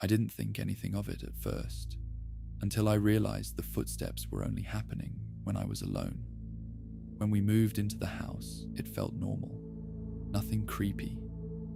I didn't think anything of it at first, until I realized the footsteps were only happening when I was alone. When we moved into the house, it felt normal. Nothing creepy,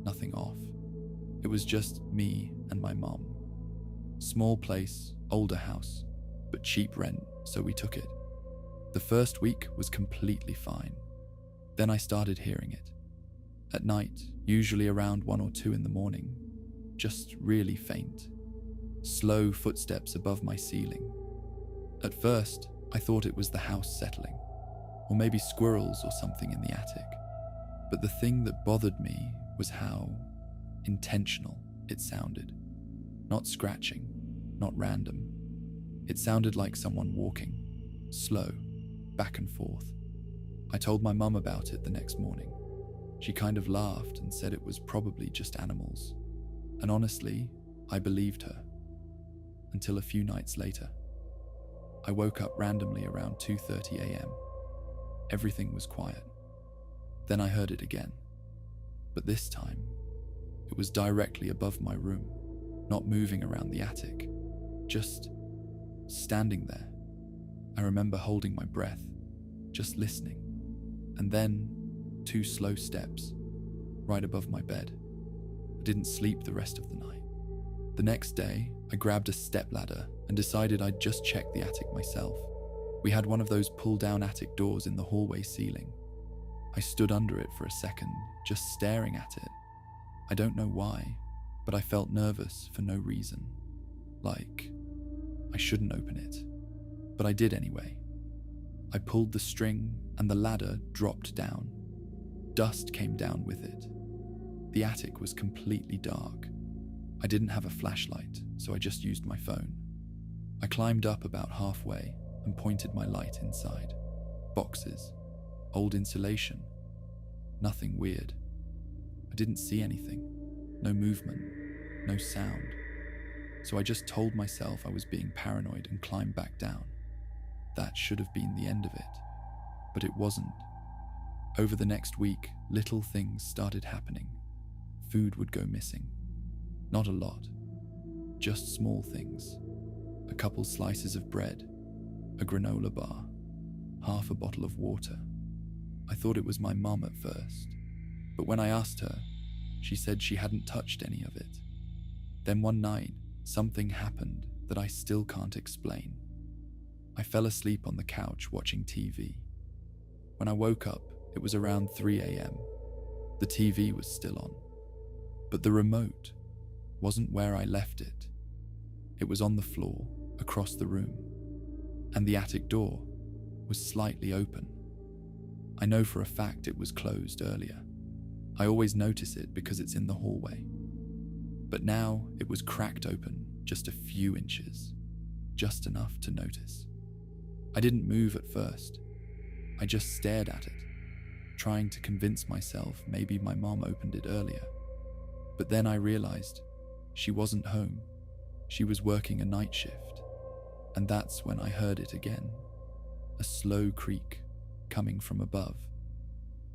nothing off. It was just me and my mom. Small place, older house, but cheap rent, so we took it. The first week was completely fine. Then I started hearing it. At night, usually around 1 or 2 in the morning, just really faint. Slow footsteps above my ceiling. At first, I thought it was the house settling, or maybe squirrels or something in the attic. But the thing that bothered me was how intentional it sounded. Not scratching, not random. It sounded like someone walking, slow, back and forth. I told my mum about it the next morning. She kind of laughed and said it was probably just animals. And honestly, I believed her. Until a few nights later. I woke up randomly around 2:30 a.m. Everything was quiet. Then I heard it again. But this time, it was directly above my room, not moving around the attic, just standing there. I remember holding my breath, just listening. And then 2 slow steps, right above my bed. I didn't sleep the rest of the night. The next day, I grabbed a stepladder and decided I'd just check the attic myself. We had one of those pull-down attic doors in the hallway ceiling. I stood under it for a second, just staring at it. I don't know why, but I felt nervous for no reason. Like, I shouldn't open it. But I did anyway. I pulled the string and the ladder dropped down. Dust came down with it. The attic was completely dark. I didn't have a flashlight, so I just used my phone. I climbed up about halfway and pointed my light inside. Boxes, old insulation, nothing weird. I didn't see anything, no movement, no sound. So I just told myself I was being paranoid and climbed back down. That should have been the end of it, but it wasn't. Over the next week, little things started happening. Food would go missing. Not a lot, just small things. A couple slices of bread, a granola bar, half a bottle of water. I thought it was my mum at first, but when I asked her, she said she hadn't touched any of it. Then one night, something happened that I still can't explain. I fell asleep on the couch watching TV. When I woke up, it was around 3 a.m. The TV was still on, but the remote wasn't where I left it. It was on the floor across the room, and the attic door was slightly open. I know for a fact it was closed earlier. I always notice it because it's in the hallway. But now it was cracked open just a few inches, just enough to notice. I didn't move at first. I just stared at it, trying to convince myself maybe my mom opened it earlier. But then I realized she wasn't home. She was working a night shift. And that's when I heard it again, a slow creak coming from above.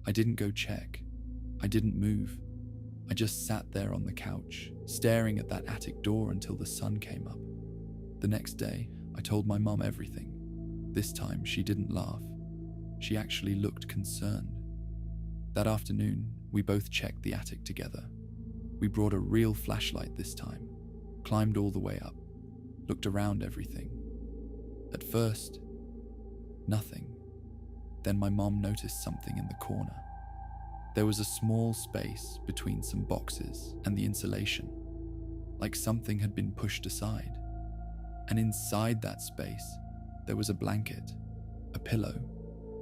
I didn't go check. I didn't move. I just sat there on the couch, staring at that attic door until the sun came up. The next day, I told my mum everything. This time, she didn't laugh. She actually looked concerned. That afternoon, we both checked the attic together. We brought a real flashlight this time, climbed all the way up, looked around everything. At first, nothing. Then my mom noticed something in the corner. There was a small space between some boxes and the insulation, like something had been pushed aside. And inside that space, there was a blanket, a pillow,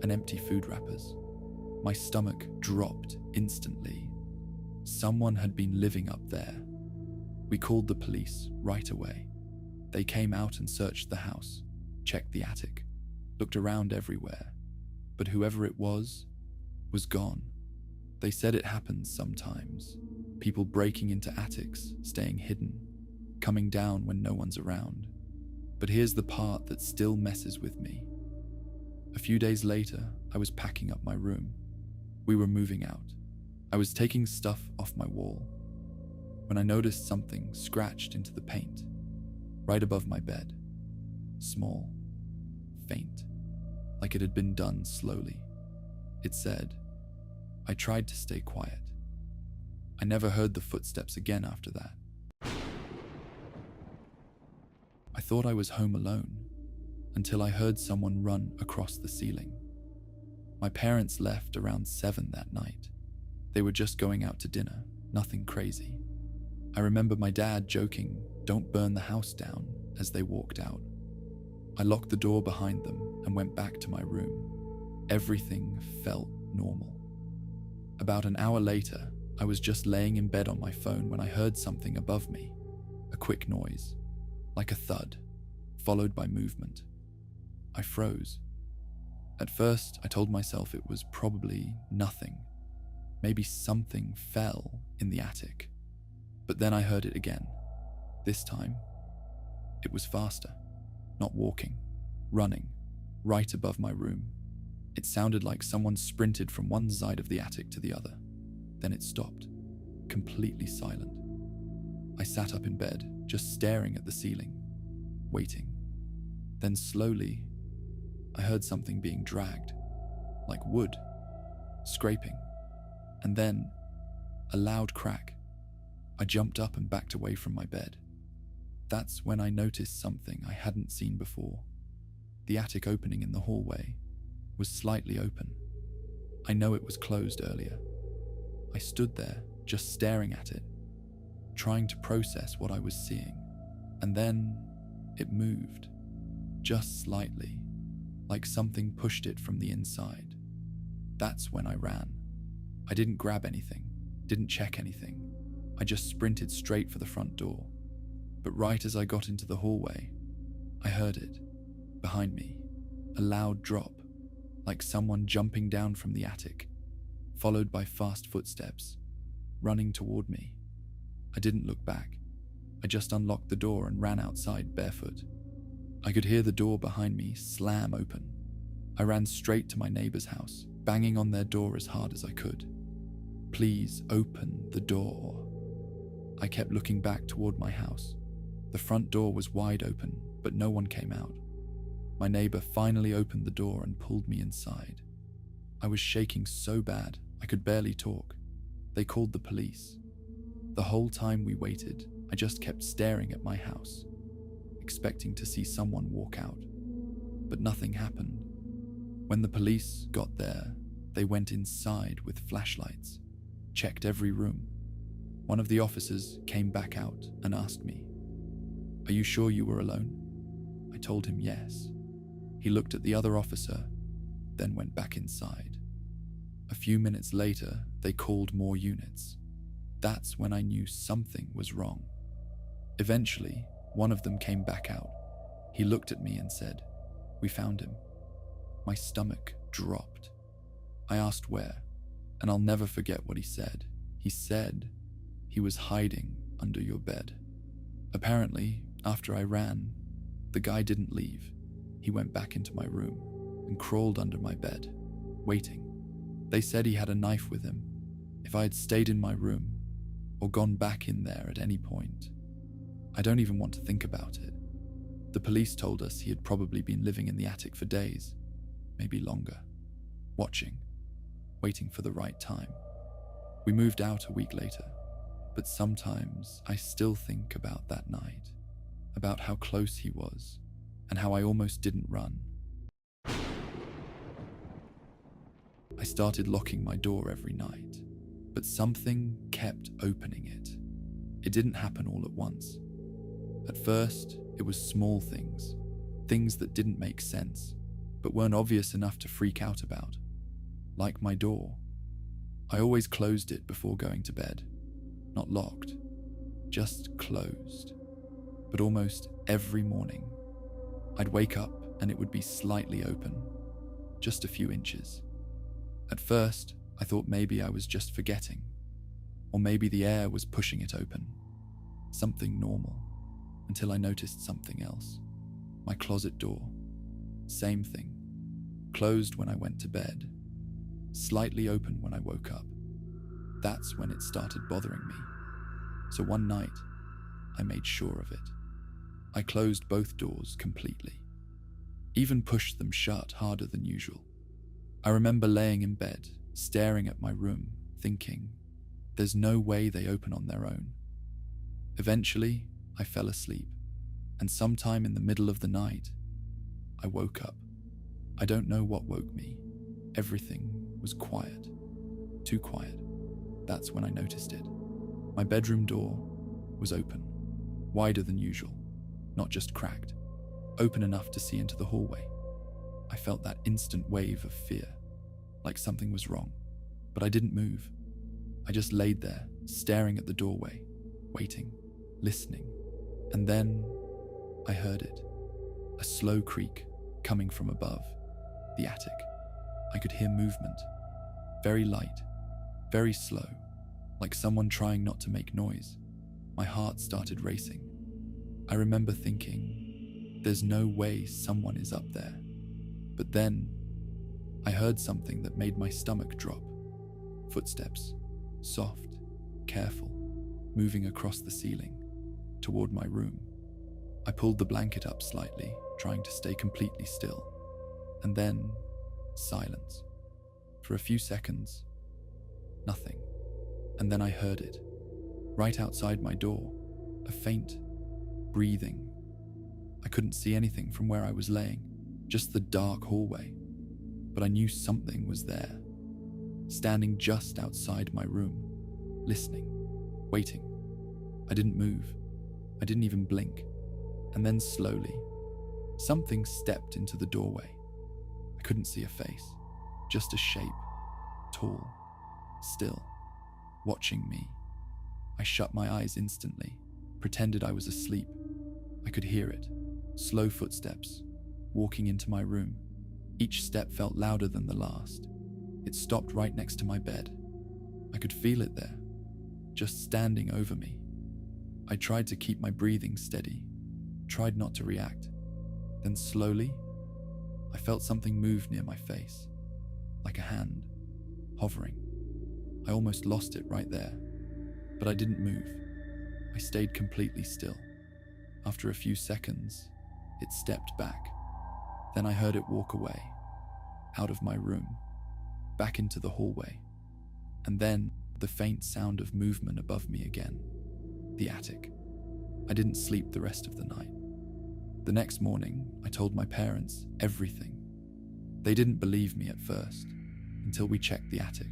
and empty food wrappers. My stomach dropped instantly. Someone had been living up there. We called the police right away. They came out and searched the house, checked the attic, looked around everywhere, but whoever it was gone. They said it happens sometimes. People breaking into attics, staying hidden, coming down when no one's around. But here's the part that still messes with me. A few days later, I was packing up my room. We were moving out. I was taking stuff off my wall. when I noticed something scratched into the paint, right above my bed. Small, faint, like it had been done slowly. It said, "I tried to stay quiet." I never heard the footsteps again after that. I thought I was home alone until I heard someone run across the ceiling. My parents left around 7 that night. They were just going out to dinner, nothing crazy. I remember my dad joking, "Don't burn the house down," as they walked out. I locked the door behind them and went back to my room. Everything felt normal. About an hour later, I was just laying in bed on my phone when I heard something above me. A quick noise, like a thud, followed by movement. I froze. At first, I told myself it was probably nothing. Maybe something fell in the attic. But then I heard it again. This time, it was faster. Not walking, running, right above my room. It sounded like someone sprinted from one side of the attic to the other. Then it stopped, completely silent. I sat up in bed, just staring at the ceiling, waiting. Then slowly, I heard something being dragged, like wood, scraping, and then a loud crack. I jumped up and backed away from my bed. That's when I noticed something I hadn't seen before. The attic opening in the hallway was slightly open. I know it was closed earlier. I stood there, just staring at it, trying to process what I was seeing. And then it moved, just slightly, like something pushed it from the inside. That's when I ran. I didn't grab anything, didn't check anything. I just sprinted straight for the front door. But right as I got into the hallway, I heard it, behind me, a loud drop, like someone jumping down from the attic, followed by fast footsteps, running toward me. I didn't look back. I just unlocked the door and ran outside barefoot. I could hear the door behind me slam open. I ran straight to my neighbor's house, banging on their door as hard as I could. "Please open the door." I kept looking back toward my house. The front door was wide open, but no one came out. My neighbor finally opened the door and pulled me inside. I was shaking so bad, I could barely talk. They called the police. The whole time we waited, I just kept staring at my house, expecting to see someone walk out. But nothing happened. When the police got there, they went inside with flashlights, checked every room. One of the officers came back out and asked me, "Are you sure you were alone?" I told him yes. He looked at the other officer, then went back inside. A few minutes later, they called more units. That's when I knew something was wrong. Eventually, one of them came back out. He looked at me and said, "We found him." My stomach dropped. I asked where, and I'll never forget what he said. He said he was hiding under your bed. Apparently, after I ran, the guy didn't leave. He went back into my room and crawled under my bed, waiting. They said he had a knife with him. If I had stayed in my room or gone back in there at any point, I don't even want to think about it. The police told us he had probably been living in the attic for days, maybe longer, watching, waiting for the right time. We moved out a week later, but sometimes I still think about that night, about how close he was, and how I almost didn't run. I started locking my door every night, but something kept opening it. It didn't happen all at once. At first, it was small things, things that didn't make sense, but weren't obvious enough to freak out about. Like my door. I always closed it before going to bed. Not locked, just closed. But almost every morning, I'd wake up and it would be slightly open, just a few inches. At first, I thought maybe I was just forgetting, or maybe the air was pushing it open. Something normal, until I noticed something else. My closet door. Same thing. Closed when I went to bed, slightly open when I woke up. That's when it started bothering me. So one night, I made sure of it. I closed both doors completely, even pushed them shut harder than usual. I remember laying in bed, staring at my room, thinking, there's no way they open on their own. Eventually, I fell asleep, and sometime in the middle of the night, I woke up. I don't know what woke me. Everything was quiet. Too quiet. That's when I noticed it. My bedroom door was open, wider than usual, not just cracked, open enough to see into the hallway. I felt that instant wave of fear, like something was wrong, but I didn't move. I just laid there, staring at the doorway, waiting, listening, and then I heard it, a slow creak coming from above, the attic. I could hear movement, very light, very slow, like someone trying not to make noise. My heart started racing. I remember thinking, there's no way someone is up there. But then, I heard something that made my stomach drop. Footsteps, soft, careful, moving across the ceiling, toward my room. I pulled the blanket up slightly, trying to stay completely still. And then, silence. For a few seconds, nothing. And then I heard it, right outside my door, a faint breathing. I couldn't see anything from where I was laying, just the dark hallway. But I knew something was there, standing just outside my room, listening, waiting. I didn't move. I didn't even blink. And then slowly, something stepped into the doorway. I couldn't see a face, just a shape, tall, still, watching me. I shut my eyes instantly, pretended I was asleep. I could hear it, slow footsteps, walking into my room. Each step felt louder than the last. It stopped right next to my bed. I could feel it there, just standing over me. I tried to keep my breathing steady, tried not to react. Then slowly, I felt something move near my face, like a hand, hovering. I almost lost it right there, but I didn't move. I stayed completely still. After a few seconds, it stepped back. Then I heard it walk away, out of my room, back into the hallway. And then the faint sound of movement above me again, the attic. I didn't sleep the rest of the night. The next morning, I told my parents everything. They didn't believe me at first, until we checked the attic.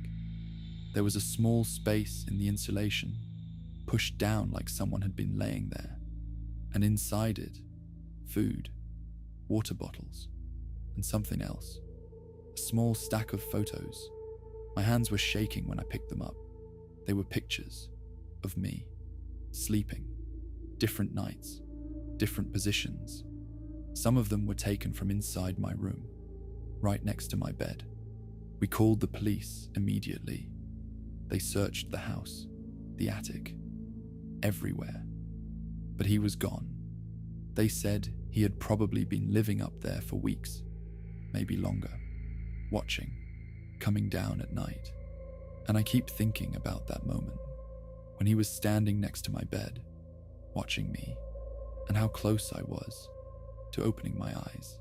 There was a small space in the insulation, pushed down like someone had been laying there. And inside it, food, water bottles, and something else. A small stack of photos. My hands were shaking when I picked them up. They were pictures of me, sleeping, different nights, different positions. Some of them were taken from inside my room, right next to my bed. We called the police immediately. They searched the house, the attic, everywhere. But he was gone. They said he had probably been living up there for weeks, maybe longer, watching, coming down at night. And I keep thinking about that moment, when he was standing next to my bed, watching me, and how close I was to opening my eyes.